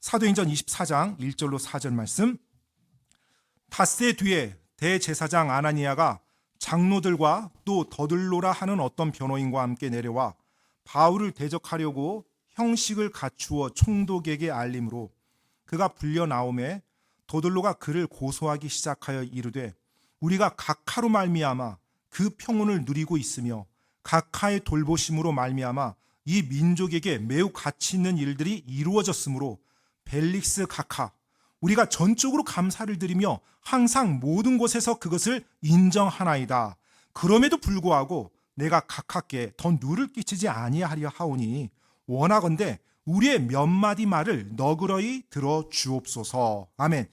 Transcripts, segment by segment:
사도행전 24장 1절로 4절 말씀. 닷새 뒤에 대제사장 아나니아가 장로들과 또 더들로라 하는 어떤 변호인과 함께 내려와 바울을 대적하려고 형식을 갖추어 총독에게 알림으로 그가 불려 나오매 더들로가 그를 고소하기 시작하여 이르되 우리가 각하로 말미암아 그 평온을 누리고 있으며 각하의 돌보심으로 말미암아 이 민족에게 매우 가치 있는 일들이 이루어졌으므로 벨릭스 각하 우리가 전적으로 감사를 드리며 항상 모든 곳에서 그것을 인정하나이다. 그럼에도 불구하고 내가 각하께 더 누를 끼치지 아니하려 하오니 원하건대 우리의 몇 마디 말을 너그러이 들어 주옵소서. 아멘.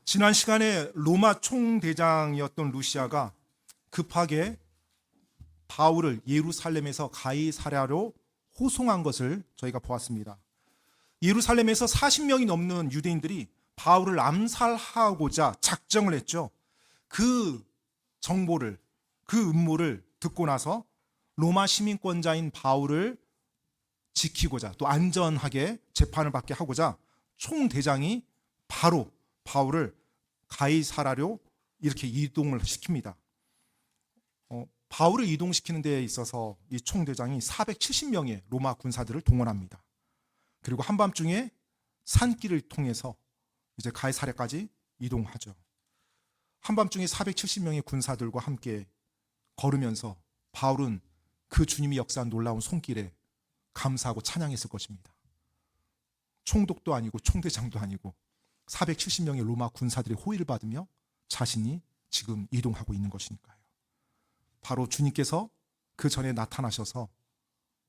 지난 시간에 로마 총대장이었던 루시아가 급하게 바울을 예루살렘에서 가이사랴로 호송한 것을 저희가 보았습니다. 예루살렘에서 40명이 넘는 유대인들이 바울을 암살하고자 작정을 했죠. 그 정보를, 그 음모를 듣고 나서 로마 시민권자인 바울을 지키고자 또 안전하게 재판을 받게 하고자 총대장이 바로 바울을 가이사랴로 이렇게 이동을 시킵니다. 바울을 이동시키는 데에 있어서 이 총대장이 470명의 로마 군사들을 동원합니다. 그리고 한밤중에 산길을 통해서 이제 가이사랴까지 이동하죠. 한밤중에 470명의 군사들과 함께 걸으면서 바울은 그 주님이 역사한 놀라운 손길에 감사하고 찬양했을 것입니다. 총독도 아니고 총대장도 아니고 470명의 로마 군사들의 호의를 받으며 자신이 지금 이동하고 있는 것이니까요. 바로 주님께서 그 전에 나타나셔서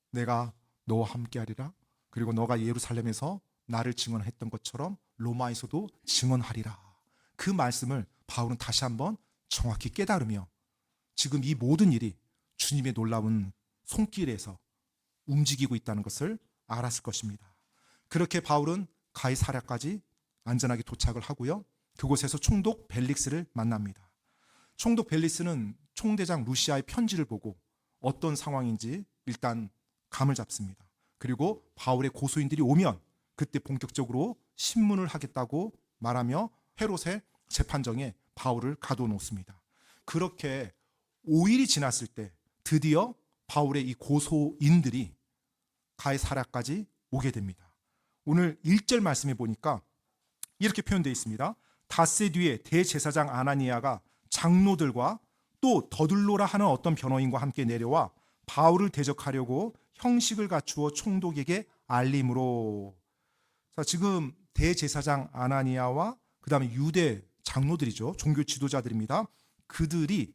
내가 너와 함께하리라. 그리고 너가 예루살렘에서 나를 증언했던 것처럼 로마에서도 증언하리라. 그 말씀을 바울은 다시 한번 정확히 깨달으며 지금 이 모든 일이 주님의 놀라운 손길에서 움직이고 있다는 것을 알았을 것입니다. 그렇게 바울은 가이사랴까지 안전하게 도착을 하고요. 그곳에서 총독 벨릭스를 만납니다. 총독 벨릭스는 총대장 루시아의 편지를 보고 어떤 상황인지 일단 감을 잡습니다. 그리고 바울의 고소인들이 오면 그때 본격적으로 신문을 하겠다고 말하며 헤롯의 재판정에 바울을 가둬놓습니다. 그렇게 5일이 지났을 때 드디어 바울의 이 고소인들이 가이사랴까지 오게 됩니다. 오늘 1절 말씀에 보니까 이렇게 표현되어 있습니다. 닷새 뒤에 대제사장 아나니아가 장로들과 또 더들로라 하는 어떤 변호인과 함께 내려와 바울을 대적하려고 형식을 갖추어 총독에게 알림으로. 자, 지금 대제사장 아나니아와 그 다음에 유대 장로들이죠. 종교 지도자들입니다. 그들이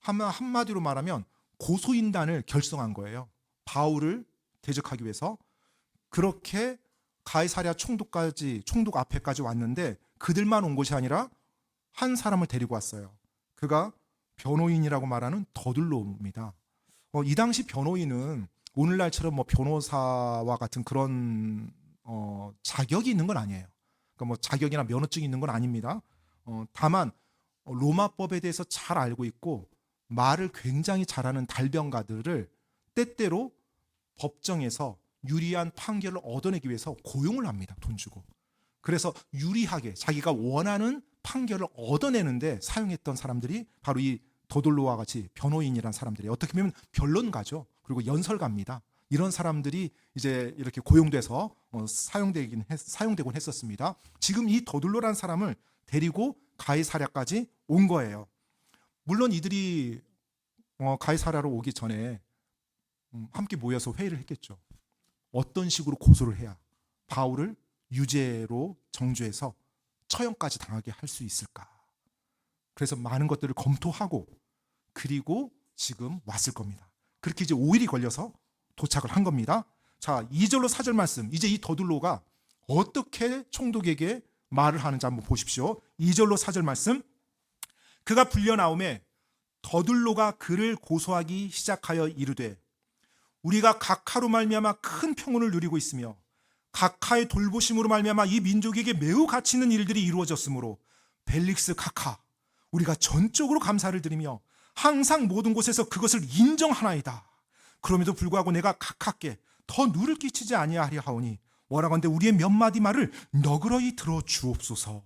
한마디로 말하면 고소인단을 결성한 거예요. 바울을 대적하기 위해서. 그렇게 가이사랴 총독 앞에까지 왔는데 그들만 온 것이 아니라 한 사람을 데리고 왔어요. 그가 변호인이라고 말하는 더들로입니다. 이 당시 변호인은 오늘날처럼 변호사와 같은 그런 자격이 있는 건 아니에요. 그러니까 자격이나 면허증이 있는 건 아닙니다. 다만 로마법에 대해서 잘 알고 있고 말을 굉장히 잘하는 달변가들을 때때로 법정에서 유리한 판결을 얻어내기 위해서 고용을 합니다. 돈 주고. 그래서 유리하게 자기가 원하는 판결을 얻어내는데 사용했던 사람들이 바로 이 더들로와 같이 변호인이라는 사람들이 어떻게 보면 변론가죠. 그리고 연설가입니다. 이런 사람들이 이제 이렇게 고용돼서 사용되곤 했었습니다. 지금 이 더들로라는 사람을 데리고 가이사랴까지 온 거예요. 물론 이들이 가이사랴로 오기 전에 함께 모여서 회의를 했겠죠. 어떤 식으로 고소를 해야 바울을 유죄로 정죄해서 처형까지 당하게 할 수 있을까? 그래서 많은 것들을 검토하고 그리고 지금 왔을 겁니다. 그렇게 이제 5일이 걸려서 도착을 한 겁니다. 자, 2절로 4절 말씀. 이제 이 더들로가 어떻게 총독에게 말을 하는지 한번 보십시오. 2절로 4절 말씀. 그가 불려 나오매 더들로가 그를 고소하기 시작하여 이르되 우리가 각하로 말미암아 큰 평온을 누리고 있으며 각하의 돌보심으로 말미암아 이 민족에게 매우 가치 있는 일들이 이루어졌으므로 벨릭스 각하 우리가 전적으로 감사를 드리며 항상 모든 곳에서 그것을 인정하나이다. 그럼에도 불구하고 내가 각하께 더 누를 끼치지 아니하리 하오니 원하건대 우리의 몇 마디 말을 너그러이 들어주옵소서.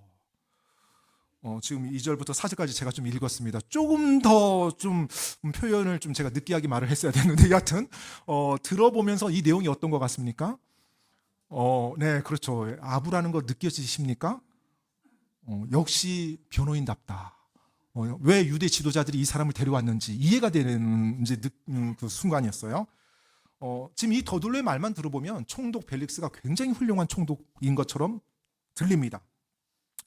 지금 2절부터 4절까지 제가 좀 읽었습니다. 조금 더 좀 표현을 좀 제가 느끼하게 말을 했어야 됐는데, 여하튼 들어보면서 이 내용이 어떤 것 같습니까? 네, 그렇죠. 아부라는 거 느껴지십니까? 역시 변호인답다. 왜 유대 지도자들이 이 사람을 데려왔는지 이해가 되는 이제 그 순간이었어요. 지금 이 더둘로의 말만 들어보면 총독 벨릭스가 굉장히 훌륭한 총독인 것처럼 들립니다.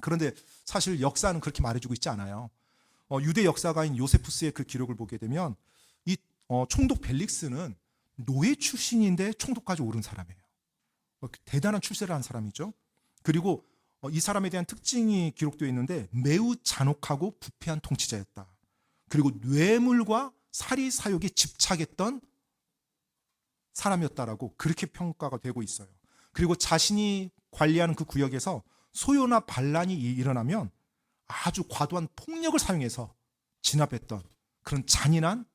그런데 사실 역사는 그렇게 말해주고 있지 않아요. 유대 역사가인 요세푸스의 그 기록을 보게 되면 이 총독 벨릭스는 노예 출신인데 총독까지 오른 사람이에요. 대단한 출세를 한 사람이죠. 그리고 이 사람에 대한 특징이 기록되어 있는데 매우 잔혹하고 부패한 통치자였다. 그리고 뇌물과 사리 사욕에 집착했던 사람이었다라고 그렇게 평가가 되고 있어요. 그리고 자신이 관리하는 그 구역에서 소요나 반란이 일어나면 아주 과도한 폭력을 사용해서 진압했던 그런 잔인한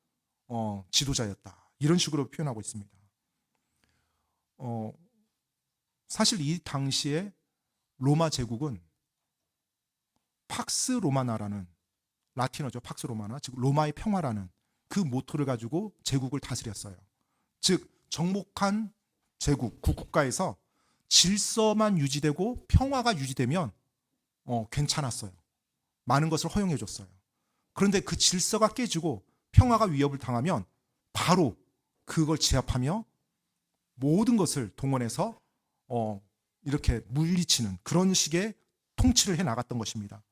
지도자였다. 이런 식으로 표현하고 있습니다. 사실 이 당시에 로마 제국은 팍스 로마나라는, 라틴어죠. 팍스 로마나, 즉 로마의 평화라는 그 모토를 가지고 제국을 다스렸어요. 즉 정복한 제국, 국가에서 질서만 유지되고 평화가 유지되면 괜찮았어요. 많은 것을 허용해 줬어요. 그런데 그 질서가 깨지고 평화가 위협을 당하면 바로 그걸 제압하며 모든 것을 동원해서 이렇게 물리치는 그런 식의 통치를 해 나갔던 것입니다.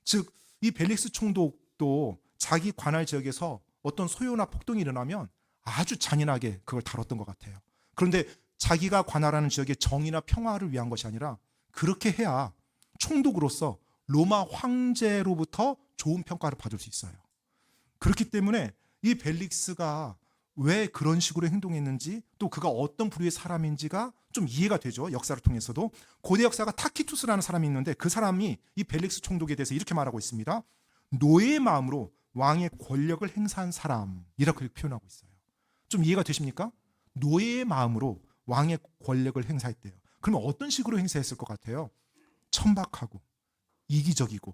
즉 이 벨릭스 총독도 자기 관할 지역에서 어떤 소요나 폭동이 일어나면 아주 잔인하게 그걸 다뤘던 것 같아요. 그런데 자기가 관할하는 지역의 정의나 평화를 위한 것이 아니라 그렇게 해야 총독으로서 로마 황제로부터 좋은 평가를 받을 수 있어요. 그렇기 때문에 이 벨릭스가 왜 그런 식으로 행동했는지, 또 그가 어떤 부류의 사람인지가 좀 이해가 되죠. 역사를 통해서도. 고대 역사가 타키투스라는 사람이 있는데 그 사람이 이 벨릭스 총독에 대해서 이렇게 말하고 있습니다. 노예의 마음으로 왕의 권력을 행사한 사람이라고 표현하고 있어요. 좀 이해가 되십니까? 노예의 마음으로 왕의 권력을 행사했대요. 그러면 어떤 식으로 행사했을 것 같아요? 천박하고 이기적이고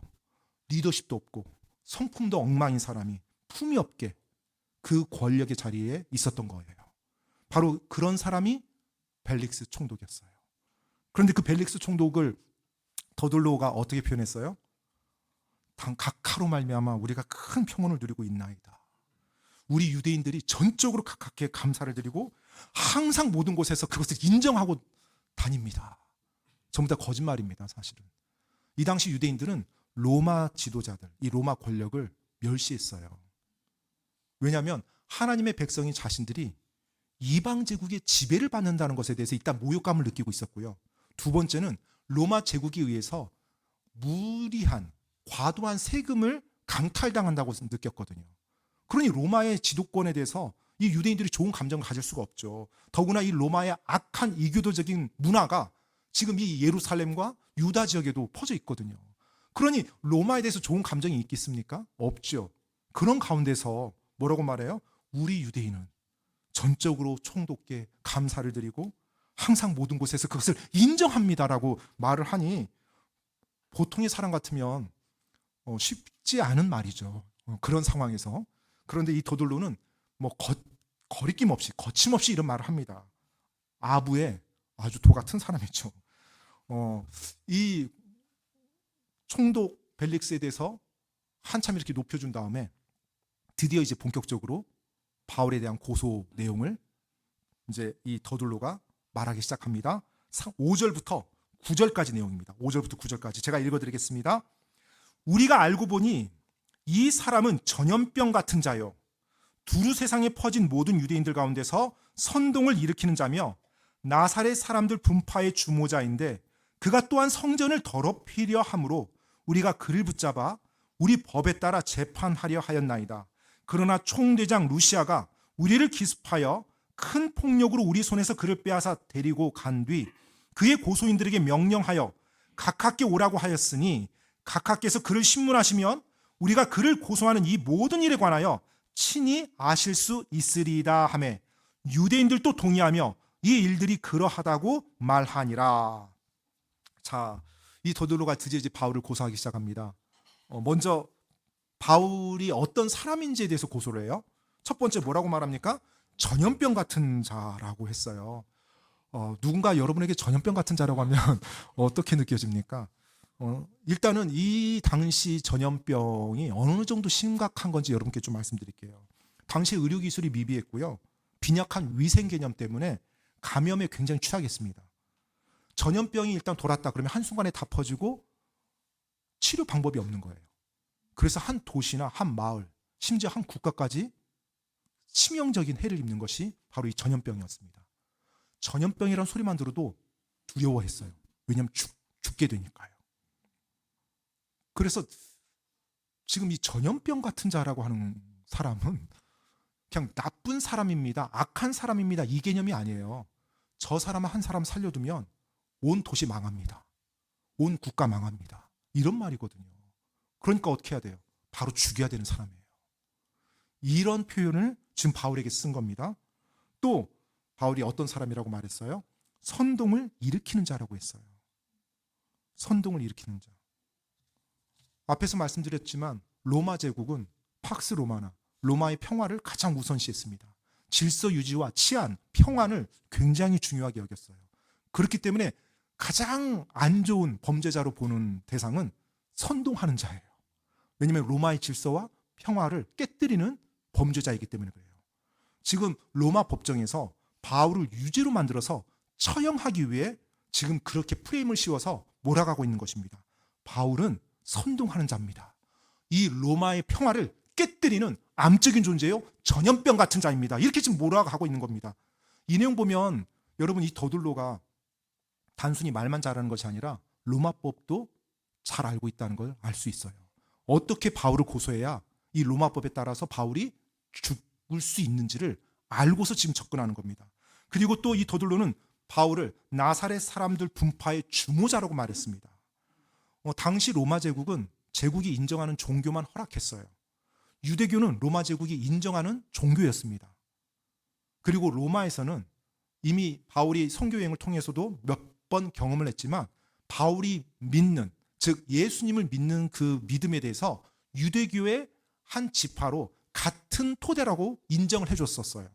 리더십도 없고 성품도 엉망인 사람이 품이 없게 그 권력의 자리에 있었던 거예요. 바로 그런 사람이 벨릭스 총독이었어요. 그런데 그 벨릭스 총독을 더둘로가 어떻게 표현했어요? 각하로 말미암아 우리가 큰 평온을 누리고 있나이다. 우리 유대인들이 전적으로 각하께 감사를 드리고 항상 모든 곳에서 그것을 인정하고 다닙니다. 전부 다 거짓말입니다, 사실은. 이 당시 유대인들은 로마 지도자들, 이 로마 권력을 멸시했어요. 왜냐하면 하나님의 백성인 자신들이 이방 제국의 지배를 받는다는 것에 대해서 일단 모욕감을 느끼고 있었고요. 두 번째는 로마 제국에 의해서 무리한 과도한 세금을 강탈당한다고 느꼈거든요. 그러니 로마의 지도권에 대해서 이 유대인들이 좋은 감정을 가질 수가 없죠. 더구나 이 로마의 악한 이교도적인 문화가 지금 이 예루살렘과 유다 지역에도 퍼져 있거든요. 그러니 로마에 대해서 좋은 감정이 있겠습니까? 없죠. 그런 가운데서 뭐라고 말해요? 우리 유대인은 전적으로 총독께 감사를 드리고 항상 모든 곳에서 그것을 인정합니다라고 말을 하니 보통의 사람 같으면 쉽지 않은 말이죠. 그런 상황에서. 그런데 이 더둘로는 거리낌 없이, 거침없이 이런 말을 합니다. 아부의 아주 도 같은 사람이죠. 이 총독 벨릭스에 대해서 한참 이렇게 높여준 다음에 드디어 이제 본격적으로 바울에 대한 고소 내용을 이제 이 더둘로가 말하기 시작합니다. 5절부터 9절까지 내용입니다. 5절부터 9절까지 제가 읽어드리겠습니다. 우리가 알고 보니 이 사람은 전염병 같은 자요, 두루 세상에 퍼진 모든 유대인들 가운데서 선동을 일으키는 자며 나사렛 사람들 분파의 주모자인데 그가 또한 성전을 더럽히려 함으로 우리가 그를 붙잡아 우리 법에 따라 재판하려 하였나이다. 그러나 총대장 루시아가 우리를 기습하여 큰 폭력으로 우리 손에서 그를 빼앗아 데리고 간 뒤 그의 고소인들에게 명령하여 각하께 오라고 하였으니 각하께서 그를 신문하시면 우리가 그를 고소하는 이 모든 일에 관하여 친히 아실 수 있으리이다 하매 유대인들도 동의하며 이 일들이 그러하다고 말하니라. 자, 이 더들로가 드디어 이제 바울을 고소하기 시작합니다. 먼저 바울이 어떤 사람인지에 대해서 고소를 해요. 첫 번째 뭐라고 말합니까? 전염병 같은 자라고 했어요. 누군가 여러분에게 전염병 같은 자라고 하면 어떻게 느껴집니까? 일단은 이 당시 전염병이 어느 정도 심각한 건지 여러분께 좀 말씀드릴게요. 당시 의료기술이 미비했고요. 빈약한 위생 개념 때문에 감염에 굉장히 취약했습니다. 전염병이 일단 돌았다 그러면 한순간에 다 퍼지고 치료 방법이 없는 거예요. 그래서 한 도시나 한 마을, 심지어 한 국가까지 치명적인 해를 입는 것이 바로 이 전염병이었습니다. 전염병이라는 소리만 들어도 두려워했어요. 왜냐하면 죽게 되니까요. 그래서 지금 이 전염병 같은 자라고 하는 사람은 그냥 나쁜 사람입니다. 악한 사람입니다. 이 개념이 아니에요. 저 사람 한 사람 살려두면 온 도시 망합니다. 온 국가 망합니다. 이런 말이거든요. 그러니까 어떻게 해야 돼요? 바로 죽여야 되는 사람이에요. 이런 표현을 지금 바울에게 쓴 겁니다. 또 바울이 어떤 사람이라고 말했어요? 선동을 일으키는 자라고 했어요. 선동을 일으키는 자. 앞에서 말씀드렸지만 로마 제국은 팍스 로마나 로마의 평화를 가장 우선시했습니다. 질서 유지와 치안, 평안을 굉장히 중요하게 여겼어요. 그렇기 때문에 가장 안 좋은 범죄자로 보는 대상은 선동하는 자예요. 왜냐하면 로마의 질서와 평화를 깨뜨리는 범죄자이기 때문에 그래요. 지금 로마 법정에서 바울을 유죄로 만들어서 처형하기 위해 지금 그렇게 프레임을 씌워서 몰아가고 있는 것입니다. 바울은 선동하는 자입니다. 이 로마의 평화를 깨뜨리는 암적인 존재요, 전염병 같은 자입니다. 이렇게 지금 몰아가고 있는 겁니다. 이 내용 보면 여러분, 이 더둘로가 단순히 말만 잘하는 것이 아니라 로마법도 잘 알고 있다는 걸 알 수 있어요. 어떻게 바울을 고소해야 이 로마법에 따라서 바울이 죽을 수 있는지를 알고서 지금 접근하는 겁니다. 그리고 또 이 더둘로는 바울을 나사렛 사람들 분파의 주모자라고 말했습니다. 당시 로마 제국은 제국이 인정하는 종교만 허락했어요. 유대교는 로마 제국이 인정하는 종교였습니다. 그리고 로마에서는 이미 바울이 선교 여행을 통해서도 몇 번 경험을 했지만 바울이 믿는, 즉 예수님을 믿는 그 믿음에 대해서 유대교의 한 지파로 같은 토대라고 인정을 해줬었어요.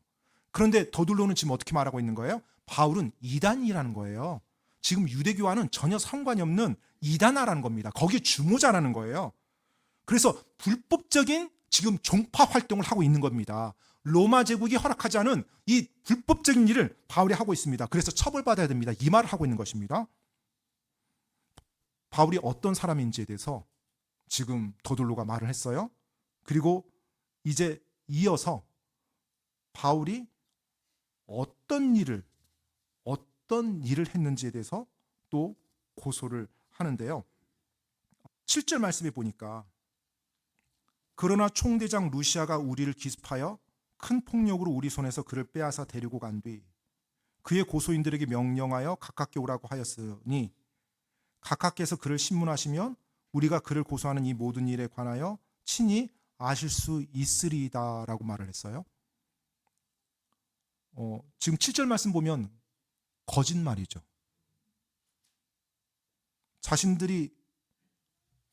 그런데 더둘로는 지금 어떻게 말하고 있는 거예요? 바울은 이단이라는 거예요. 지금 유대교와는 전혀 상관이 없는 이단아라는 겁니다. 거기에 주모자라는 거예요. 그래서 불법적인 지금 종파 활동을 하고 있는 겁니다. 로마 제국이 허락하지 않은 이 불법적인 일을 바울이 하고 있습니다. 그래서 처벌받아야 됩니다. 이 말을 하고 있는 것입니다. 바울이 어떤 사람인지에 대해서 지금 더둘로가 말을 했어요. 그리고 이제 이어서 바울이 어떤 일을 했는지에 대해서 또 고소를 하는데요. 7절 말씀에 보니까 그러나 총대장 루시아가 우리를 기습하여 큰 폭력으로 우리 손에서 그를 빼앗아 데리고 간 뒤 그의 고소인들에게 명령하여 가깝게 오라고 하였으니 가깝게서 그를 신문하시면 우리가 그를 고소하는 이 모든 일에 관하여 친히 아실 수 있으리이다 라고 말을 했어요. 지금 7절 말씀 보면 거짓말이죠. 자신들이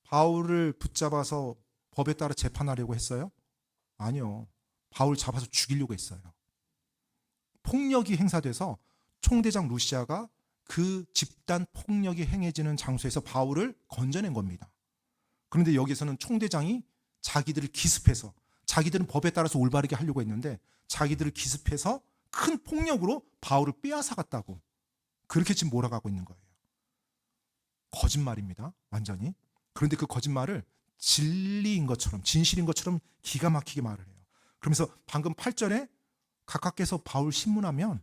바울을 붙잡아서 법에 따라 재판하려고 했어요? 아니요. 바울 잡아서 죽이려고 했어요. 폭력이 행사돼서 총대장 루시아가 그 집단 폭력이 행해지는 장소에서 바울을 건져낸 겁니다. 그런데 여기서는 총대장이 자기들을 기습해서, 자기들은 법에 따라서 올바르게 하려고 했는데 자기들을 기습해서 큰 폭력으로 바울을 빼앗아갔다고, 그렇게 지금 몰아가고 있는 거예요. 거짓말입니다. 완전히. 그런데 그 거짓말을 진리인 것처럼, 진실인 것처럼 기가 막히게 말을 해요. 그러면서 방금 8절에 가깝게서 바울 신문하면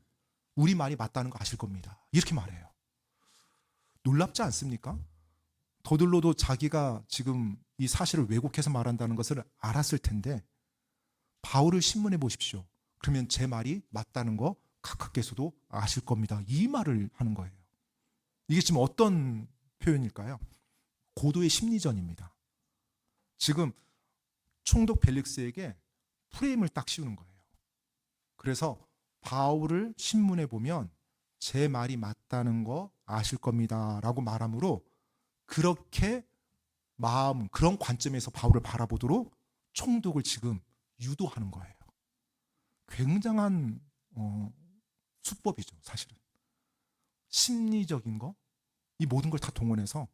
우리 말이 맞다는 거 아실 겁니다. 이렇게 말해요. 놀랍지 않습니까? 더둘로도 자기가 지금 이 사실을 왜곡해서 말한다는 것을 알았을 텐데 바울을 신문해 보십시오. 그러면 제 말이 맞다는 거 가깝게서도 아실 겁니다. 이 말을 하는 거예요. 이게 지금 어떤 표현일까요? 고도의 심리전입니다. 지금 총독 벨릭스에게 프레임을 딱 씌우는 거예요. 그래서 바울을 신문해 보면 제 말이 맞다는 거 아실 겁니다 라고 말하므로 그렇게 그런 관점에서 바울을 바라보도록 총독을 지금 유도하는 거예요. 굉장한 수법이죠, 사실은. 심리적인 거, 이 모든 걸 다 동원해서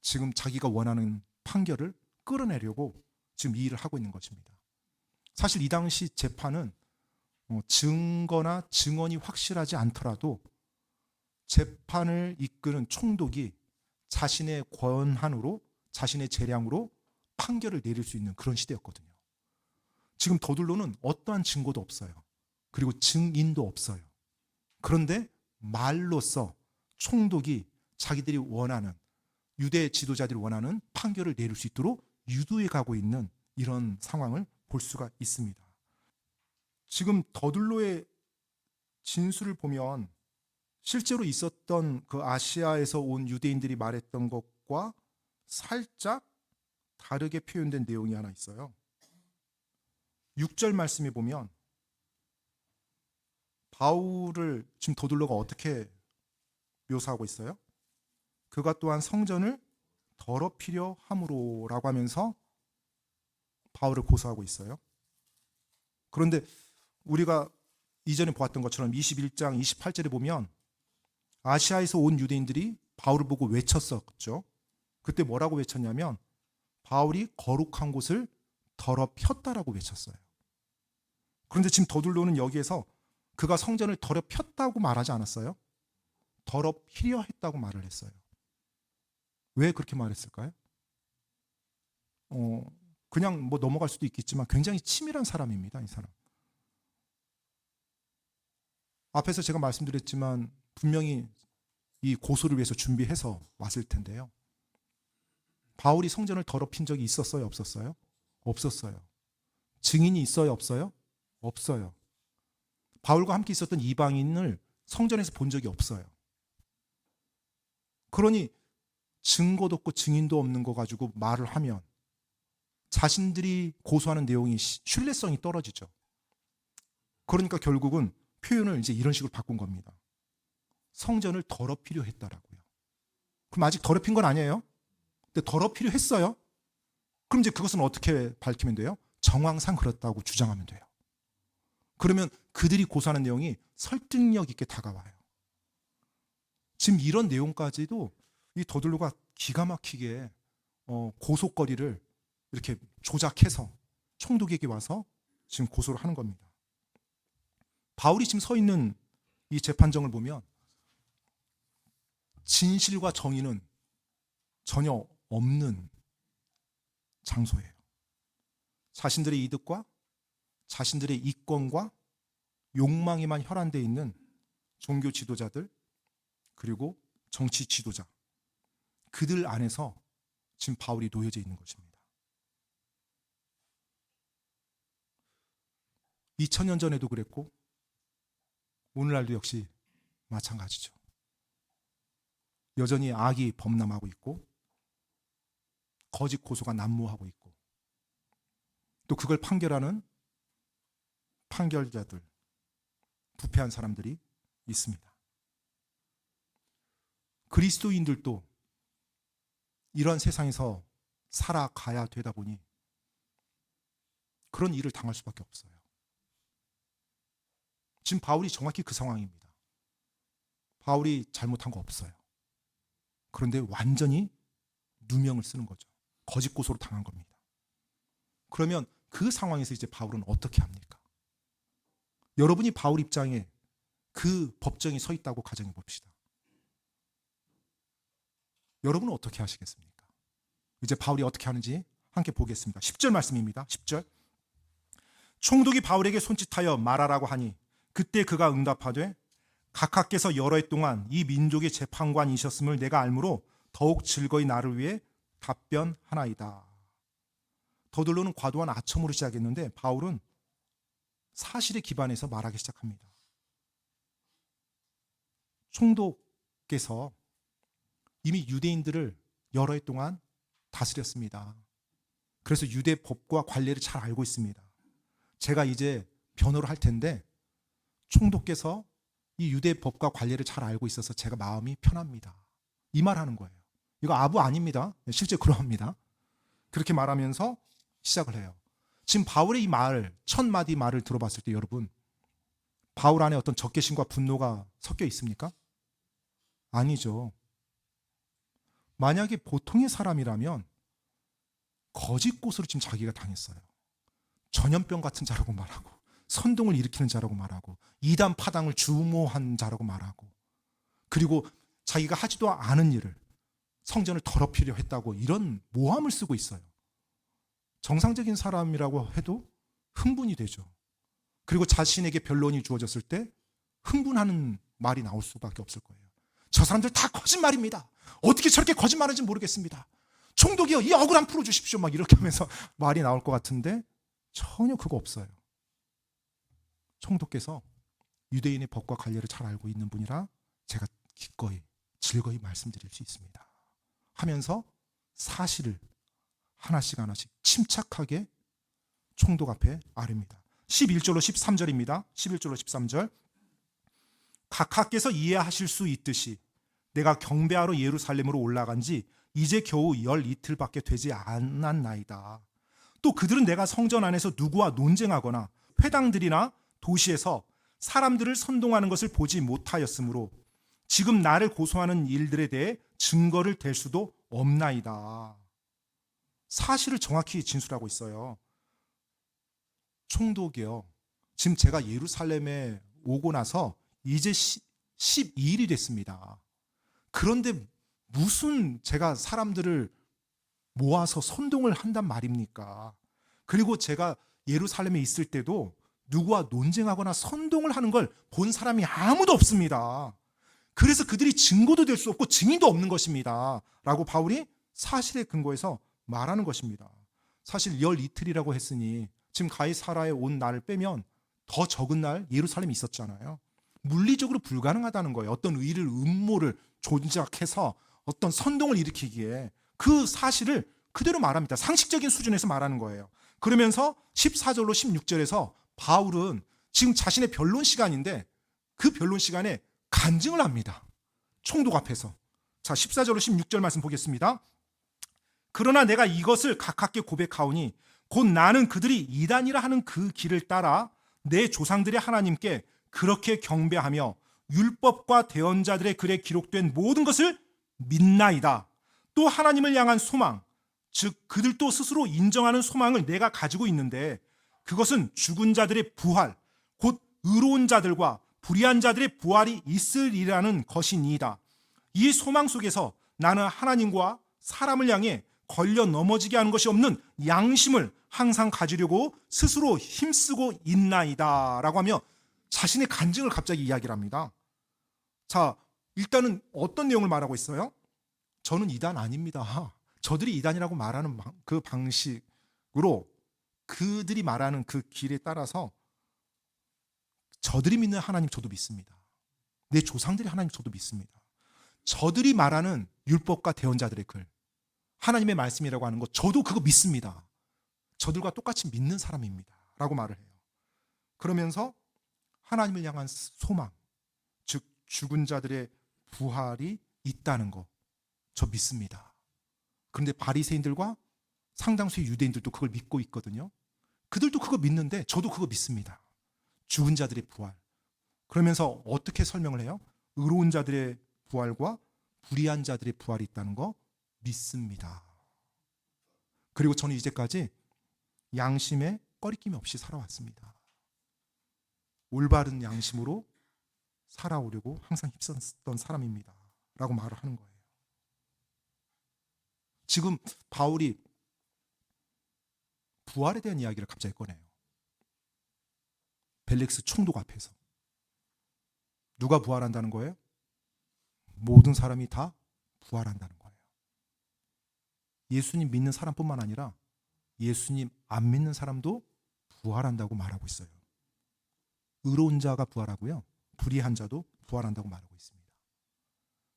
지금 자기가 원하는 판결을 끌어내려고 지금 이 일을 하고 있는 것입니다. 사실 이 당시 재판은 증거나 증언이 확실하지 않더라도 재판을 이끄는 총독이 자신의 권한으로, 자신의 재량으로 판결을 내릴 수 있는 그런 시대였거든요. 지금 더둘로는 어떠한 증거도 없어요. 그리고 증인도 없어요. 그런데 말로써 총독이 자기들이 원하는, 유대 지도자들이 원하는 판결을 내릴 수 있도록 유도해 가고 있는 이런 상황을 볼 수가 있습니다. 지금 더둘로의 진술을 보면 실제로 있었던 그 아시아에서 온 유대인들이 말했던 것과 살짝 다르게 표현된 내용이 하나 있어요. 6절 말씀에 보면 바울을 지금 더둘로가 어떻게 묘사하고 있어요? 그가 또한 성전을 더럽히려 함으로라고 하면서 바울을 고소하고 있어요. 그런데 우리가 이전에 보았던 것처럼 21장 28절에 보면 아시아에서 온 유대인들이 바울을 보고 외쳤었죠. 그때 뭐라고 외쳤냐면 바울이 거룩한 곳을 더럽혔다라고 외쳤어요. 그런데 지금 더둘로는 여기에서 그가 성전을 더럽혔다고 말하지 않았어요. 더럽히려 했다고 말을 했어요. 왜 그렇게 말했을까요? 그냥 뭐 넘어갈 수도 있겠지만 굉장히 치밀한 사람입니다, 이 사람. 앞에서 제가 말씀드렸지만 분명히 이 고소를 위해서 준비해서 왔을 텐데요. 바울이 성전을 더럽힌 적이 있었어요, 없었어요? 없었어요. 증인이 있어요, 없어요? 없어요. 바울과 함께 있었던 이방인을 성전에서 본 적이 없어요. 그러니 증거도 없고 증인도 없는 거 가지고 말을 하면 자신들이 고소하는 내용이 신뢰성이 떨어지죠. 그러니까 결국은 표현을 이제 이런 식으로 바꾼 겁니다. 성전을 더럽히려 했다라고요. 그럼 아직 더럽힌 건 아니에요? 근데 더럽히려 했어요? 그럼 이제 그것은 어떻게 밝히면 돼요? 정황상 그렇다고 주장하면 돼요. 그러면 그들이 고소하는 내용이 설득력 있게 다가와요. 지금 이런 내용까지도 이 더둘로가 기가 막히게 고소거리를 이렇게 조작해서 총독에게 와서 지금 고소를 하는 겁니다. 바울이 지금 서 있는 이 재판정을 보면 진실과 정의는 전혀 없는 장소예요. 자신들의 이득과 자신들의 이권과 욕망에만 혈안되어 있는 종교 지도자들 그리고 정치 지도자, 그들 안에서 지금 바울이 놓여져 있는 것입니다. 2000년 전에도 그랬고 오늘날도 역시 마찬가지죠. 여전히 악이 범람하고 있고 거짓 고소가 난무하고 있고 또 그걸 판결하는 판결자들, 부패한 사람들이 있습니다. 그리스도인들도 이런 세상에서 살아가야 되다 보니 그런 일을 당할 수밖에 없어요. 지금 바울이 정확히 그 상황입니다. 바울이 잘못한 거 없어요. 그런데 완전히 누명을 쓰는 거죠. 거짓 고소로 당한 겁니다. 그러면 그 상황에서 이제 바울은 어떻게 합니까? 여러분이 바울 입장에 그 법정에 서 있다고 가정해 봅시다. 여러분은 어떻게 하시겠습니까? 이제 바울이 어떻게 하는지 함께 보겠습니다. 10절 말씀입니다. 10절. 총독이 바울에게 손짓하여 말하라고 하니 그때 그가 응답하되 각하께서 여러 해 동안 이 민족의 재판관이셨음을 내가 알므로 더욱 즐거이 나를 위해 답변하나이다. 더둘로는 과도한 아첨으로 시작했는데 바울은 사실에 기반해서 말하기 시작합니다. 총독께서 이미 유대인들을 여러 해 동안 다스렸습니다. 그래서 유대 법과 관례를 잘 알고 있습니다. 제가 이제 변호를 할 텐데 총독께서 이 유대 법과 관례를 잘 알고 있어서 제가 마음이 편합니다. 이 말하는 거예요. 이거 아부 아닙니다. 실제 그러합니다. 그렇게 말하면서 시작을 해요. 지금 바울의 이 말, 첫 마디 말을 들어봤을 때 여러분, 바울 안에 어떤 적개심과 분노가 섞여 있습니까? 아니죠. 만약에 보통의 사람이라면 거짓 고소를 지금 자기가 당했어요. 전염병 같은 자라고 말하고, 선동을 일으키는 자라고 말하고, 이단 파당을 주모한 자라고 말하고, 그리고 자기가 하지도 않은 일을 성전을 더럽히려 했다고 이런 모함을 쓰고 있어요. 정상적인 사람이라고 해도 흥분이 되죠. 그리고 자신에게 변론이 주어졌을 때 흥분하는 말이 나올 수밖에 없을 거예요. 저 사람들 다 거짓말입니다. 어떻게 저렇게 거짓말하는지 모르겠습니다. 총독이요, 이 억울 한 풀어주십시오. 막 이렇게 하면서 말이 나올 것 같은데 전혀 그거 없어요. 총독께서 유대인의 법과 관례를 잘 알고 있는 분이라 제가 기꺼이 즐거이 말씀드릴 수 있습니다 하면서 사실을 하나씩 침착하게 총독 앞에 아릅니다. 11절로 13절입니다. 11절로 13절. 각하께서 이해하실 수 있듯이 내가 경배하러 예루살렘으로 올라간 지 이제 겨우 12틀밖에 되지 않았나이다. 또 그들은 내가 성전 안에서 누구와 논쟁하거나 회당들이나 도시에서 사람들을 선동하는 것을 보지 못하였으므로 지금 나를 고소하는 일들에 대해 증거를 댈 수도 없나이다. 사실을 정확히 진술하고 있어요. 총독이요, 지금 제가 예루살렘에 오고 나서 이제 12일이 됐습니다. 그런데 무슨 제가 사람들을 모아서 선동을 한단 말입니까? 그리고 제가 예루살렘에 있을 때도 누구와 논쟁하거나 선동을 하는 걸 본 사람이 아무도 없습니다. 그래서 그들이 증거도 될 수 없고 증인도 없는 것입니다 라고 바울이 사실에 근거해서 말하는 것입니다. 사실 12틀이라고 했으니 지금 가이사라에 온 날을 빼면 더 적은 날 예루살렘에 있었잖아요. 물리적으로 불가능하다는 거예요. 어떤 의를 음모를 조작해서 어떤 선동을 일으키기에 그 사실을 그대로 말합니다. 상식적인 수준에서 말하는 거예요. 그러면서 14절로 16절에서 바울은 지금 자신의 변론 시간인데 그 변론 시간에 간증을 합니다. 총독 앞에서. 자, 14절로 16절 말씀 보겠습니다. 그러나 내가 이것을 가깝게 고백하오니 곧 나는 그들이 이단이라 하는 그 길을 따라 내 조상들의 하나님께 그렇게 경배하며 율법과 대언자들의 글에 기록된 모든 것을 믿나이다. 또 하나님을 향한 소망, 즉 그들도 스스로 인정하는 소망을 내가 가지고 있는데 그것은 죽은 자들의 부활, 곧 의로운 자들과 불의한 자들의 부활이 있으리라는 것이니이다. 이 소망 속에서 나는 하나님과 사람을 향해 걸려 넘어지게 하는 것이 없는 양심을 항상 가지려고 스스로 힘쓰고 있나이다 라고 하며 자신의 간증을 갑자기 이야기를 합니다. 자, 일단은 어떤 내용을 말하고 있어요? 저는 이단 아닙니다. 저들이 이단이라고 말하는 그 방식으로 그들이 말하는 그 길에 따라서 저들이 믿는 하나님 저도 믿습니다. 내 조상들의 하나님 저도 믿습니다. 저들이 말하는 율법과 대언자들의 글, 하나님의 말씀이라고 하는 것 저도 그거 믿습니다. 저들과 똑같이 믿는 사람입니다 라고 말을 해요. 그러면서 하나님을 향한 소망, 즉 죽은 자들의 부활이 있다는 거 저 믿습니다. 그런데 바리새인들과 상당수의 유대인들도 그걸 믿고 있거든요. 그들도 그거 믿는데 저도 그거 믿습니다. 죽은 자들의 부활. 그러면서 어떻게 설명을 해요? 의로운 자들의 부활과 불의한 자들의 부활이 있다는 거 믿습니다. 그리고 저는 이제까지 양심에 꺼리낌 없이 살아왔습니다. 올바른 양심으로 살아오려고 항상 힘썼던 사람입니다 라고 말을 하는 거예요. 지금 바울이 부활에 대한 이야기를 갑자기 꺼내요. 벨릭스 총독 앞에서. 누가 부활한다는 거예요? 모든 사람이 다 부활한다는 거예요. 예수님 믿는 사람뿐만 아니라 예수님 안 믿는 사람도 부활한다고 말하고 있어요. 의로운 자가 부활하고요, 불의한 자도 부활한다고 말하고 있습니다.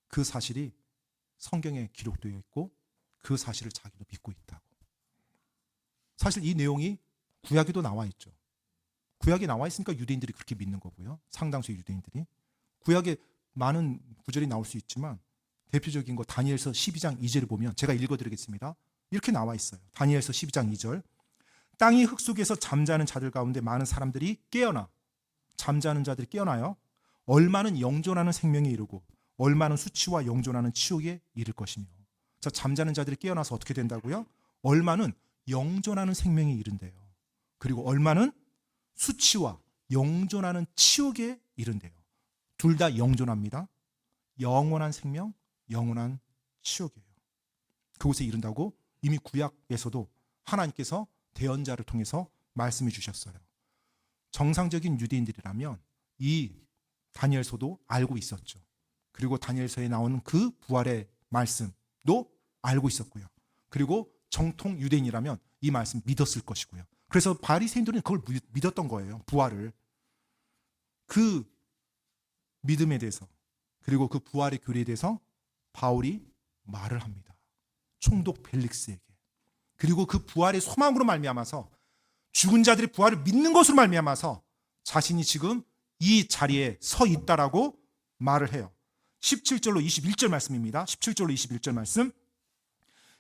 그 사실이 성경에 기록되어 있고 그 사실을 자기도 믿고 있다고. 사실 이 내용이 구약에도 나와 있죠. 구약에 나와 있으니까 유대인들이 그렇게 믿는 거고요. 상당수의 유대인들이. 구약에 많은 구절이 나올 수 있지만 대표적인 거 다니엘서 12장 2절을 보면 제가 읽어드리겠습니다. 이렇게 나와 있어요. 다니엘서 12장 2절. 땅이 흙 속에서 잠자는 자들 가운데 많은 사람들이 깨어나, 잠자는 자들이 깨어나요. 얼마는 영존하는 생명에 이르고 얼마는 수치와 영존하는 치욕에 이를 것이며. 자, 잠자는 자들이 깨어나서 어떻게 된다고요? 얼마는 영존하는 생명에 이른대요. 그리고 얼마는 수치와 영존하는 치욕에 이른대요. 둘 다 영존합니다. 영원한 생명, 영원한 치욕이에요. 그곳에 이른다고 이미 구약에서도 하나님께서 대언자를 통해서 말씀해 주셨어요. 정상적인 유대인들이라면 이 다니엘서도 알고 있었죠. 그리고 다니엘서에 나오는 그 부활의 말씀도 알고 있었고요. 그리고 정통 유대인이라면 이 말씀 믿었을 것이고요. 그래서 바리새인들은 그걸 믿었던 거예요. 부활을. 그 믿음에 대해서 그리고 그 부활의 교리에 대해서 바울이 말을 합니다. 총독 벨릭스에게. 그리고 그 부활의 소망으로 말미암아서 죽은 자들이 부활을 믿는 것으로 말미암아서 자신이 지금 이 자리에 서 있다라고 말을 해요. 17절로 21절 말씀입니다. 17절로 21절 말씀.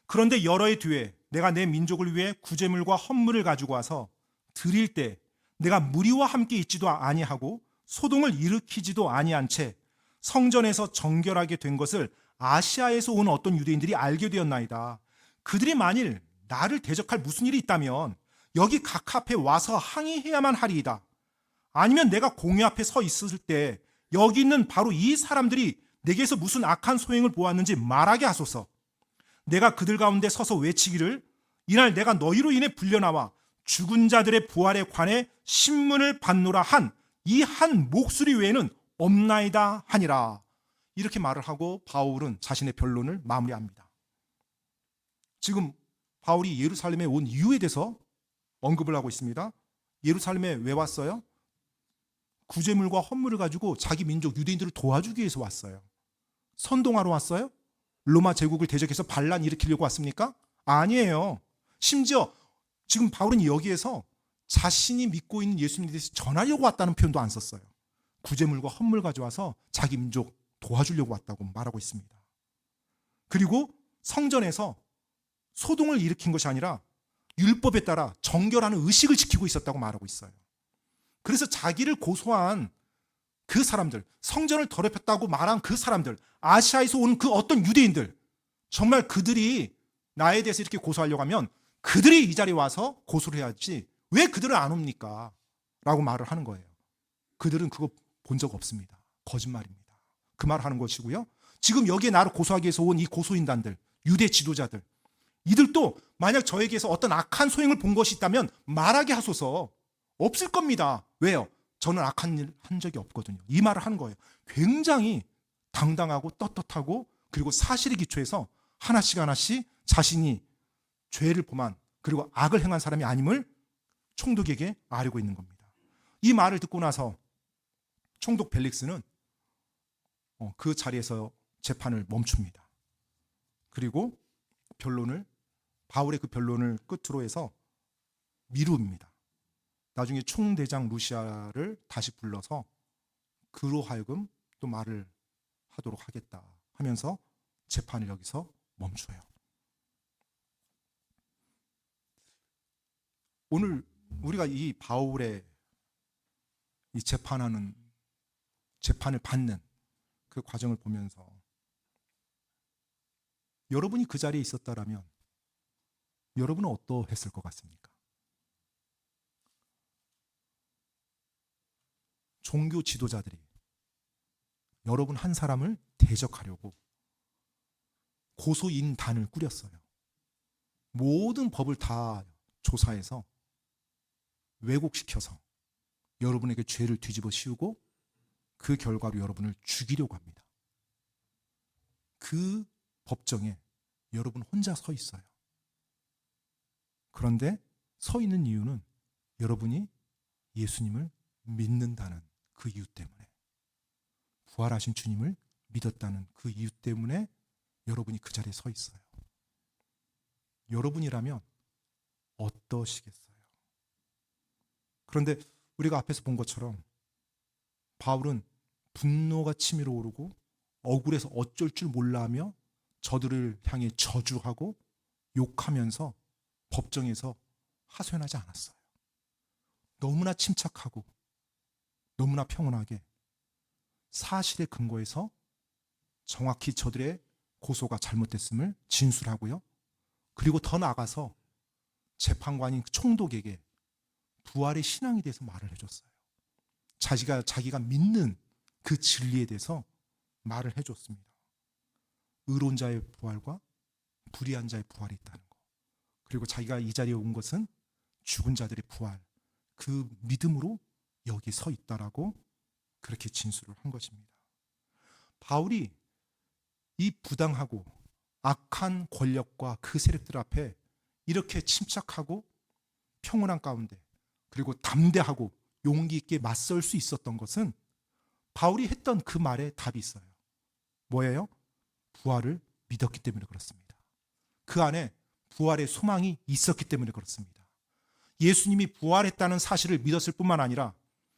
그런데 여러 해 뒤에 내가 내 민족을 위해 구제물과 헌물을 가지고 와서 드릴 때 내가 무리와 함께 있지도 아니하고 소동을 일으키지도 아니한 채 성전에서 정결하게 된 것을 아시아에서 온 어떤 유대인들이 알게 되었나이다. 그들이 만일 나를 대적할 무슨 일이 있다면 여기 각 앞에 와서 항의해야만 하리이다. 아니면 내가 공회 앞에 서 있을 때 여기 있는 바로 이 사람들이 내게서 무슨 악한 소행을 보았는지 말하게 하소서. 내가 그들 가운데 서서 외치기를 이날 내가 너희로 인해 불려나와 죽은 자들의 부활에 관해 신문을 받노라 한 이 한 목소리 외에는 없나이다 하니라. 이렇게 말을 하고 바울은 자신의 변론을 마무리합니다. 지금 바울이 예루살렘에 온 이유에 대해서 언급을 하고 있습니다. 예루살렘에 왜 왔어요? 구제물과 헌물을 가지고 자기 민족 유대인들을 도와주기 위해서 왔어요. 선동하러 왔어요? 로마 제국을 대적해서 반란 일으키려고 왔습니까? 아니에요. 심지어 지금 바울은 여기에서 자신이 믿고 있는 예수님에 대해서 전하려고 왔다는 표현도 안 썼어요. 구제물과 헌물 가져와서 자기 민족 도와주려고 왔다고 말하고 있습니다. 그리고 성전에서 소동을 일으킨 것이 아니라 율법에 따라 정결하는 의식을 지키고 있었다고 말하고 있어요. 그래서 자기를 고소한 그 사람들, 성전을 더럽혔다고 말한 그 사람들, 아시아에서 온 그 어떤 유대인들, 정말 그들이 나에 대해서 이렇게 고소하려고 하면 그들이 이 자리에 와서 고소를 해야지 왜 그들을 안 옵니까? 라고 말을 하는 거예요. 그들은 그거 본 적 없습니다. 거짓말입니다. 그 말을 하는 것이고요. 지금 여기에 나를 고소하기 위해서 온 이 고소인단들, 유대 지도자들, 이들도 만약 저에게서 어떤 악한 소행을 본 것이 있다면 말하게 하소서. 없을 겁니다. 왜요? 저는 악한 일 한 적이 없거든요. 이 말을 하는 거예요. 굉장히 당당하고 떳떳하고 그리고 사실에 기초해서 하나씩 하나씩 자신이 죄를 범한 그리고 악을 행한 사람이 아님을 총독에게 아뢰고 있는 겁니다. 이 말을 듣고 나서 총독 벨릭스는 그 자리에서 재판을 멈춥니다. 그리고 바울의 그 변론을 끝으로 해서 미룹니다. 나중에 총대장 루시아를 다시 불러서 그로 하여금 또 말을 하도록 하겠다 하면서 재판을 여기서 멈춰요. 오늘 우리가 이 바울의 이 재판을 받는 그 과정을 보면서 여러분이 그 자리에 있었다라면 여러분은 어떠했을 것 같습니까? 종교 지도자들이 여러분 한 사람을 대적하려고 고소인단을 꾸렸어요. 모든 법을 다 조사해서 왜곡시켜서 여러분에게 죄를 뒤집어 씌우고 그 결과로 여러분을 죽이려고 합니다. 그 법정에 여러분 혼자 서 있어요. 그런데 서 있는 이유는 여러분이 예수님을 믿는다는 그 이유 때문에, 부활하신 주님을 믿었다는 그 이유 때문에 여러분이 그 자리에 서 있어요. 여러분이라면 어떠시겠어요? 그런데 우리가 앞에서 본 것처럼 바울은 분노가 치밀어 오르고 억울해서 어쩔 줄 몰라 하며 저들을 향해 저주하고 욕하면서 법정에서 하소연하지 않았어요. 너무나 침착하고 너무나 평온하게 사실에 근거해서 정확히 저들의 고소가 잘못됐음을 진술하고요. 그리고 더 나아가서 재판관인 총독에게 부활의 신앙에 대해서 말을 해줬어요. 자기가 믿는 그 진리에 대해서 말을 해줬습니다. 의로운 자의 부활과 불의한 자의 부활이 있다는 거. 그리고 자기가 이 자리에 온 것은 죽은 자들의 부활, 그 믿음으로 여기 서 있다라고 그렇게 진술을 한 것입니다. 바울이 이 부당하고 악한 권력과 그 세력들 앞에 이렇게 침착하고 평온한 가운데 그리고 담대하고 용기 있게 맞설 수 있었던 것은 바울이 했던 그 말에 답이 있어요. 뭐예요? 부활을 믿었기 때문에 그렇습니다. 그 안에 부활의 소망이 있었기 때문에 그렇습니다. 예수님이 부활했다는 사실을 믿었을 뿐만 아니라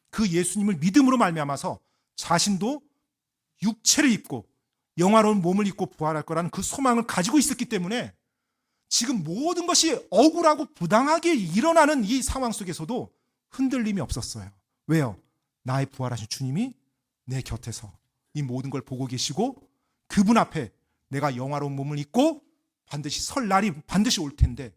그 예수님을 믿음으로 말미암아서 자신도 육체를 입고 영화로운 몸을 입고 부활할 거라는 그 소망을 가지고 있었기 때문에 지금 모든 것이 억울하고 부당하게 일어나는 이 상황 속에서도 흔들림이 없었어요. 왜요? 나의 부활하신 주님이 내 곁에서 이 모든 걸 보고 계시고 그분 앞에 내가 영화로운 몸을 입고 반드시 설 날이 반드시 올 텐데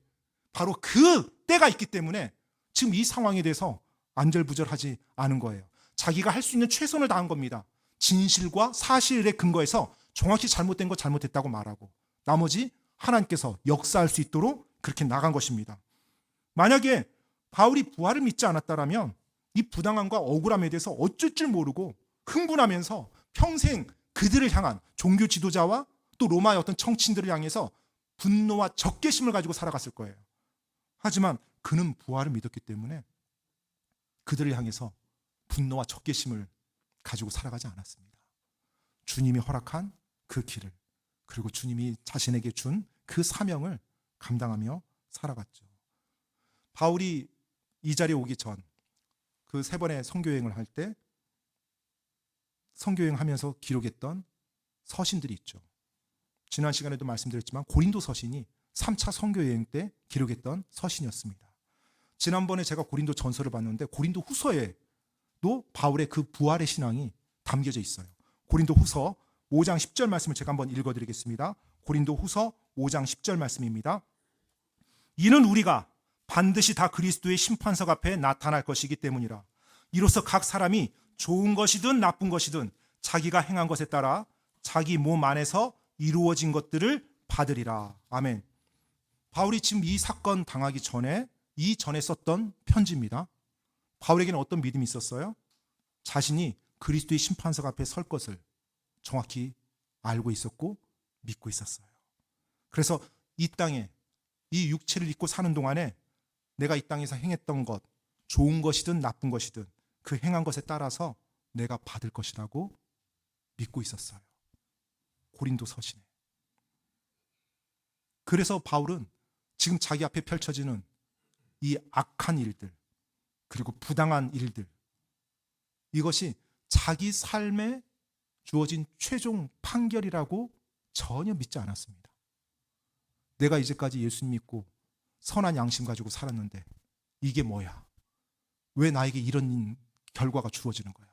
바로 그 때가 있기 때문에 지금 이 상황에 대해서 안절부절하지 않은 거예요. 자기가 할 수 있는 최선을 다한 겁니다. 진실과 사실에 근거해서 정확히 잘못된 거 잘못했다고 말하고 나머지 하나님께서 역사할 수 있도록 그렇게 나간 것입니다. 만약에 바울이 부활을 믿지 않았다면 이 부당함과 억울함에 대해서 어쩔 줄 모르고 흥분하면서 평생 그들을 향한 종교 지도자와 또 로마의 어떤 청친들을 향해서 분노와 적개심을 가지고 살아갔을 거예요. 하지만 그는 부활을 믿었기 때문에 그들을 향해서 분노와 적개심을 가지고 살아가지 않았습니다. 주님이 허락한 그 길을 그리고 주님이 자신에게 준 그 사명을 감당하며 살아갔죠. 바울이 이 자리에 오기 전 그 3번의 선교여행을 할 때 선교여행하면서 기록했던 서신들이 있죠. 지난 시간에도 말씀드렸지만 고린도 서신이 3차 선교여행 때 기록했던 서신이었습니다. 지난번에 제가 고린도 전서를 봤는데 고린도 후서에도 바울의 그 부활의 신앙이 담겨져 있어요. 고린도 후서 5장 10절 말씀을 제가 한번 읽어드리겠습니다. 고린도 후서 5장 10절 말씀입니다. 이는 우리가 반드시 다 그리스도의 심판석 앞에 나타날 것이기 때문이라. 이로써 각 사람이 좋은 것이든 나쁜 것이든 자기가 행한 것에 따라 자기 몸 안에서 이루어진 것들을 받으리라. 아멘. 바울이 지금 이 사건 당하기 전에 이전에 썼던 편지입니다. 바울에게는 어떤 믿음이 있었어요? 자신이 그리스도의 심판석 앞에 설 것을 정확히 알고 있었고 믿고 있었어요. 그래서 이 땅에 이 육체를 입고 사는 동안에 내가 이 땅에서 행했던 것, 좋은 것이든 나쁜 것이든 그 행한 것에 따라서 내가 받을 것이라고 믿고 있었어요. 고린도 서신에. 그래서 바울은 지금 자기 앞에 펼쳐지는 이 악한 일들 그리고 부당한 일들 이것이 자기 삶에 주어진 최종 판결이라고 전혀 믿지 않았습니다. 내가 이제까지 예수님 믿고 선한 양심 가지고 살았는데 이게 뭐야? 왜 나에게 이런 결과가 주어지는 거야?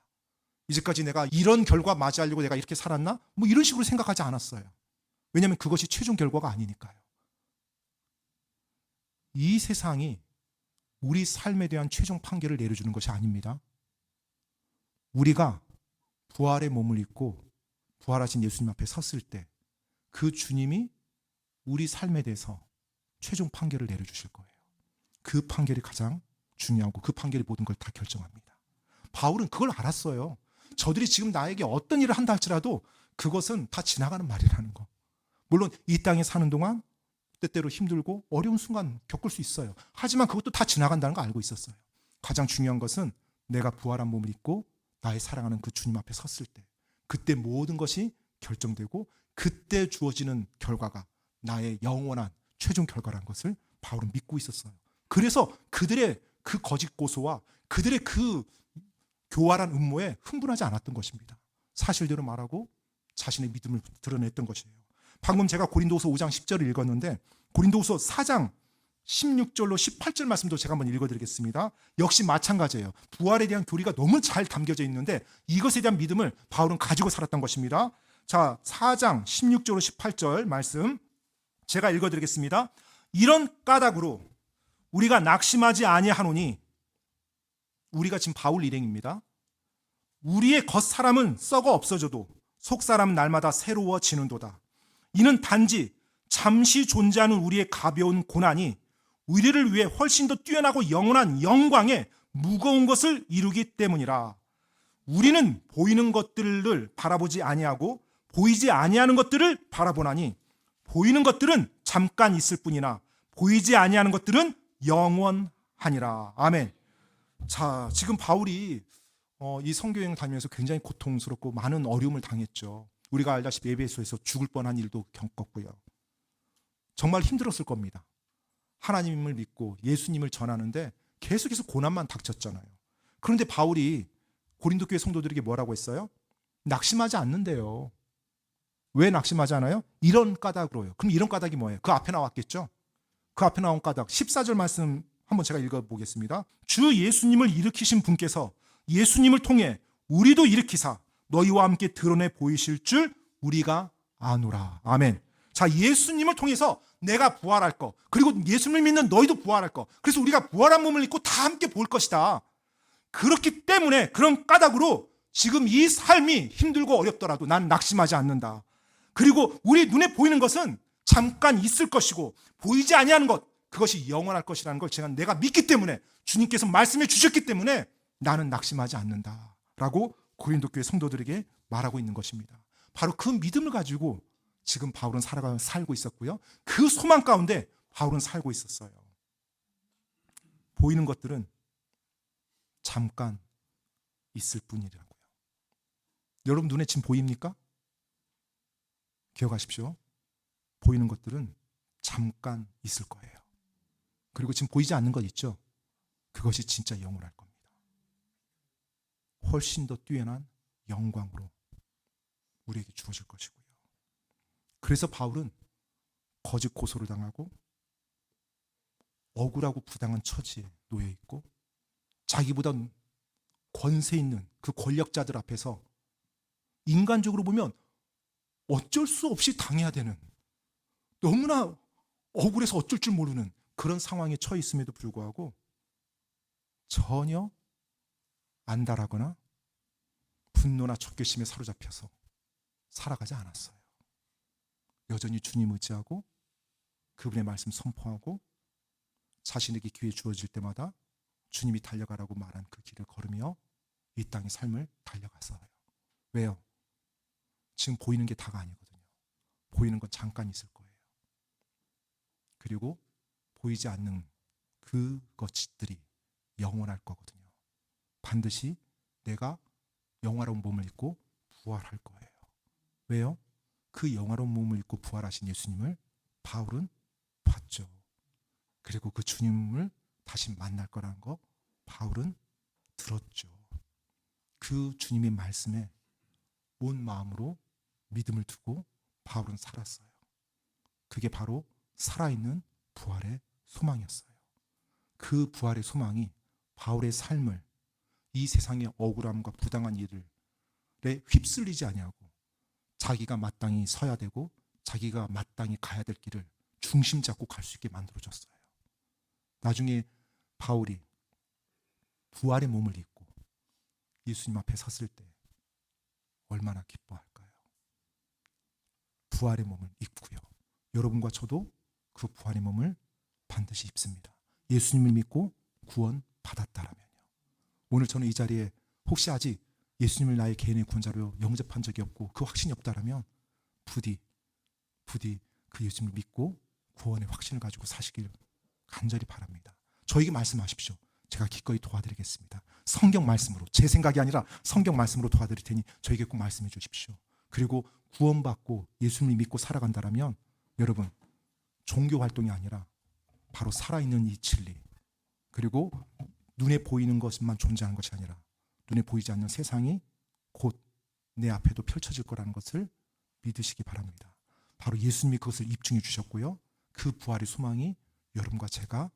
이제까지 내가 이런 결과 맞이하려고 내가 이렇게 살았나? 뭐 이런 식으로 생각하지 않았어요. 왜냐하면 그것이 최종 결과가 아니니까요. 이 세상이 우리 삶에 대한 최종 판결을 내려주는 것이 아닙니다. 우리가 부활의 몸을 입고 부활하신 예수님 앞에 섰을 때 그 주님이 우리 삶에 대해서 최종 판결을 내려주실 거예요. 그 판결이 가장 중요하고 그 판결이 모든 걸 다 결정합니다. 바울은 그걸 알았어요. 저들이 지금 나에게 어떤 일을 한다 할지라도 그것은 다 지나가는 말이라는 거. 물론 이 땅에 사는 동안 때때로 힘들고 어려운 순간 겪을 수 있어요. 하지만 그것도 다 지나간다는 거 알고 있었어요. 가장 중요한 것은 내가 부활한 몸을 입고 나의 사랑하는 그 주님 앞에 섰을 때 그때 모든 것이 결정되고 그때 주어지는 결과가 나의 영원한 최종 결과라는 것을 바울은 믿고 있었어요. 그래서 그들의 그 거짓 고소와 그들의 그 교활한 음모에 흥분하지 않았던 것입니다. 사실대로 말하고 자신의 믿음을 드러냈던 것이에요. 방금 제가 고린도후서 5장 10절을 읽었는데 고린도후서 4장 16절로 18절 말씀도 제가 한번 읽어드리겠습니다. 역시 마찬가지예요. 부활에 대한 교리가 너무 잘 담겨져 있는데 이것에 대한 믿음을 바울은 가지고 살았던 것입니다. 자, 4장 16절로 18절 말씀 제가 읽어드리겠습니다. 이런 까닭으로 우리가 낙심하지 아니하노니, 우리가 지금 바울 일행입니다. 우리의 겉사람은 썩어 없어져도 속사람은 날마다 새로워지는도다. 이는 단지 잠시 존재하는 우리의 가벼운 고난이 우리를 위해 훨씬 더 뛰어나고 영원한 영광의 무거운 것을 이루기 때문이라. 우리는 보이는 것들을 바라보지 아니하고 보이지 아니하는 것들을 바라보나니 보이는 것들은 잠깐 있을 뿐이나 보이지 아니하는 것들은 영원하니라. 아멘. 자, 지금 바울이 이 선교여행 다니면서 굉장히 고통스럽고 많은 어려움을 당했죠. 우리가 알다시피 에베소에서 죽을 뻔한 일도 겪었고요. 정말 힘들었을 겁니다. 하나님을 믿고 예수님을 전하는데 계속해서 고난만 닥쳤잖아요. 그런데 바울이 고린도 교회 성도들에게 뭐라고 했어요? 낙심하지 않는데요. 왜 낙심하지 않아요? 이런 까닭으로요. 그럼 이런 까닭이 뭐예요? 그 앞에 나왔겠죠? 그 앞에 나온 까닭 14절 말씀 한번 제가 읽어보겠습니다. 주 예수님을 일으키신 분께서 예수님을 통해 우리도 일으키사 너희와 함께 드러내 보이실 줄 우리가 아노라. 아멘. 자, 예수님을 통해서 내가 부활할 거, 그리고 예수님을 믿는 너희도 부활할 거, 그래서 우리가 부활한 몸을 입고 다 함께 볼 것이다. 그렇기 때문에 그런 까닭으로 지금 이 삶이 힘들고 어렵더라도 난 낙심하지 않는다. 그리고 우리 눈에 보이는 것은 잠깐 있을 것이고 보이지 아니하는 것, 그것이 영원할 것이라는 걸 내가 믿기 때문에, 주님께서 말씀해 주셨기 때문에 나는 낙심하지 않는다 라고 고린도 교회 성도들에게 말하고 있는 것입니다. 바로 그 믿음을 가지고 지금 바울은 살고 있었고요. 그 소망 가운데 바울은 살고 있었어요. 보이는 것들은 잠깐 있을 뿐이라고요. 여러분 눈에 지금 보입니까? 기억하십시오. 보이는 것들은 잠깐 있을 거예요. 그리고 지금 보이지 않는 것 있죠? 그것이 진짜 영원할 겁니다. 훨씬 더 뛰어난 영광으로 우리에게 주어질 것이고요. 그래서 바울은 거짓 고소를 당하고 억울하고 부당한 처지에 놓여 있고 자기보다 권세 있는 그 권력자들 앞에서 인간적으로 보면 어쩔 수 없이 당해야 되는, 너무나 억울해서 어쩔 줄 모르는 그런 상황에 처해 있음에도 불구하고 전혀 안달하거나 분노나 적개심에 사로잡혀서 살아가지 않았어요. 여전히 주님 의지하고 그분의 말씀 선포하고 자신에게 기회 주어질 때마다 주님이 달려가라고 말한 그 길을 걸으며 이 땅의 삶을 달려갔어요. 왜요? 지금 보이는 게 다가 아니거든요. 보이는 건 잠깐 있을 거예요. 그리고 보이지 않는 그 것들이 영원할 거거든요. 반드시 내가 영화로운 몸을 입고 부활할 거예요. 왜요? 그 영화로운 몸을 입고 부활하신 예수님을 바울은 봤죠. 그리고 그 주님을 다시 만날 거라는 거 바울은 들었죠. 그 주님의 말씀에 온 마음으로 믿음을 두고 바울은 살았어요. 그게 바로 살아있는 부활의 소망이었어요. 그 부활의 소망이 바울의 삶을 이 세상의 억울함과 부당한 일에 휩쓸리지 아니하고 자기가 마땅히 서야 되고 자기가 마땅히 가야 될 길을 중심 잡고 갈 수 있게 만들어줬어요. 나중에 바울이 부활의 몸을 입고 예수님 앞에 섰을 때 얼마나 기뻐할까요? 부활의 몸을 입고요. 여러분과 저도 그 부활의 몸을 반드시 입습니다. 예수님을 믿고 구원 받았다라면요. 오늘 저는 이 자리에 혹시 아직 예수님을 나의 개인의 구원자로 영접한 적이 없고 그 확신이 없다라면 부디 그 예수님을 믿고 구원의 확신을 가지고 사시길 간절히 바랍니다. 저에게 말씀하십시오. 제가 기꺼이 도와드리겠습니다. 성경 말씀으로, 제 생각이 아니라 성경 말씀으로 도와드릴 테니 저에게 꼭 말씀해 주십시오. 그리고 구원받고 예수님을 믿고 살아간다라면 여러분 종교 활동이 아니라 바로 살아있는 이 진리, 그리고 눈에 보이는 것만 존재하는 것이 아니라 눈에 보이지 않는 세상이 곧 내 앞에도 펼쳐질 거라는 것을 믿으시기 바랍니다. 바로 예수님이 그것을 입증해 주셨고요. 그 부활의 소망이 여러분과 제가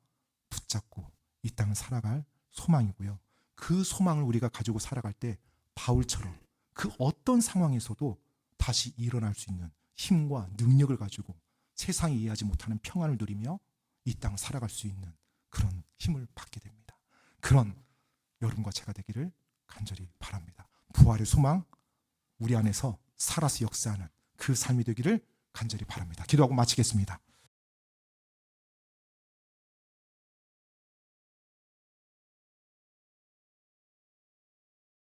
붙잡고 이 땅을 살아갈 소망이고요. 그 소망을 우리가 가지고 살아갈 때 바울처럼 그 어떤 상황에서도 다시 일어날 수 있는 힘과 능력을 가지고 세상이 이해하지 못하는 평안을 누리며 이 땅을 살아갈 수 있는 그런 힘을 받게 됩니다. 그런 여러분과 제가 되기를 간절히 바랍니다. 부활의 소망, 우리 안에서 살아서 역사하는 그 삶이 되기를 간절히 바랍니다. 기도하고 마치겠습니다.